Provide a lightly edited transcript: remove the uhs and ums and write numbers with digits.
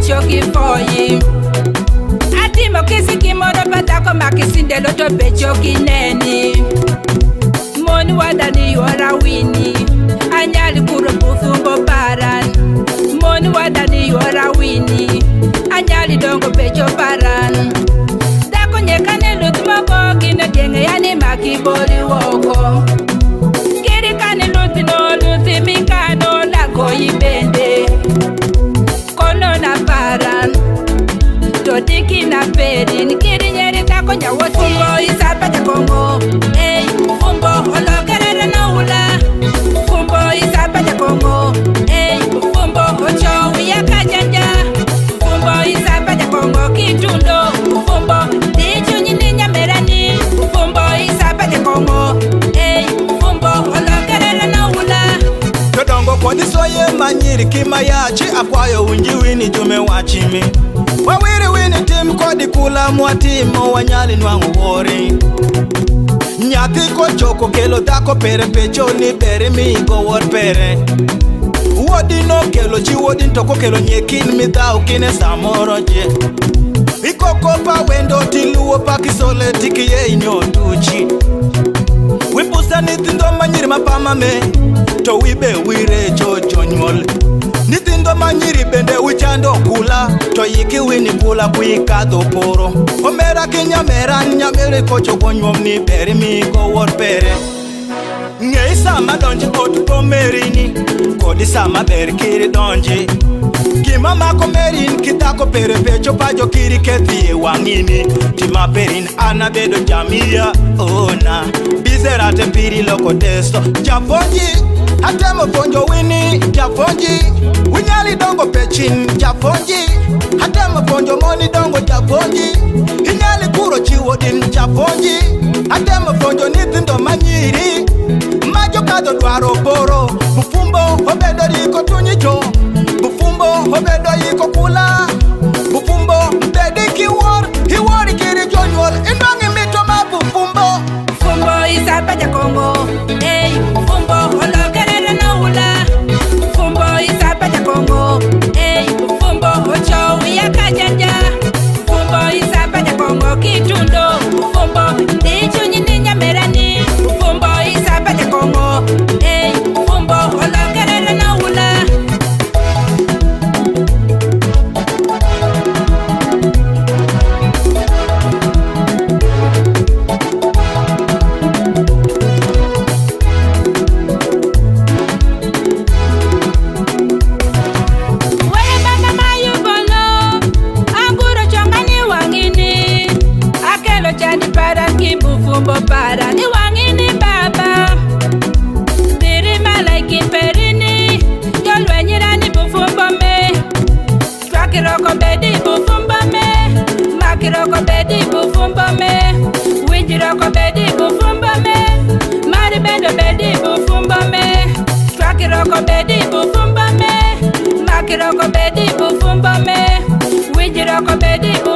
pecho kifoyi. Atimo kisi kimoro patako makisinde loto pecho kineni. Moni wadani yora wini, anyali kuro bufumbo paran. Moni wadani yora wini, anyali dongo pecho paran. Dako nyekane lutmoko kine genge yani makibori woko. Kiri kane lutino luti mikano lako ibende. Kono na paran, todiki na perin. Kiri nyeri dako nyawoti. Fumbo isapa de Kongo, ey. Fumbo olokerere na ula. Fumbo isapa de Kongo, ey. Fumbo ocho uya kajanja. Fumbo isapa de Kongo kitundo. Fumbo dichu nyini nyamerani. Fumbo isapa de Kongo, ey. Fumbo olokerere na ula. Todongo kodi soye manyiri kima yachi akwayo unji wini jume wachimi. Wawiri wini tim kodi kula muatimo wanyali nwangu wori. Nyati ko choko kelo dako pere pecho ni bere mi go wor pere. Wodi no kelo chi wodi ntoko kelo nyekin mi dao kine samoro je. Ikoko pa wendo tiluo pa kisole tiki ye inyo tuchi. Wipusa nitindo manyiri mapama me, to wibe wire jojo nyol. Nitindo manyiri bende wichando kula, to yiki wini kula kuikado poro. Omera kinyamera nyamere kocho konyom ni beri mi go wor pere. Ngei sama donji otu pomerini, kodi sama beri kiri donji. Kima mako merin kitako pere pecho pajo kiri kethi wangini. Tima perin anabedo jamia ona. Bizerate piri loko testo. Japonji hatemo ponjo wini. Japonji winyali dongo pechin. Japonji hatemo ponjo moni dongo. Japonji hinyali kuro chiwo din. Japonji hatemo ponjo nitindo manyiri. Majo kado dwaro poro. Bufumbo obedo riko tunyicho. Bufumbo obedo yiko kula. Bufumbo mbedi kiwor. Hiwori kiri jonyol. Indongi mito ma bufumbo. Fumbo isapa de Kongo, ey. Fumbo olokerere na ula. Fumbo isapa de Kongo, ey. Fumbo ocho uya kajanja. Fumbo isapa de Kongo kitundo. Fumbo dichu nyini nyamerani. Fumbo isapa de Kongo, ey. Fumbo olokerere na ula. Bufumbo para ni wangini baba. Biri malaiki perini. Yolwe nyirani bufumbo me. Twakiroko bedi bufumbo me. Makiroko bedi bufumbo me. Winjiroko bedi bufumbo me. Maribendo bedi bufumbo me. Twakiroko bedi bufumbo me. Makiroko bedi bufumbo me. Winjiroko bedi bufumbo me.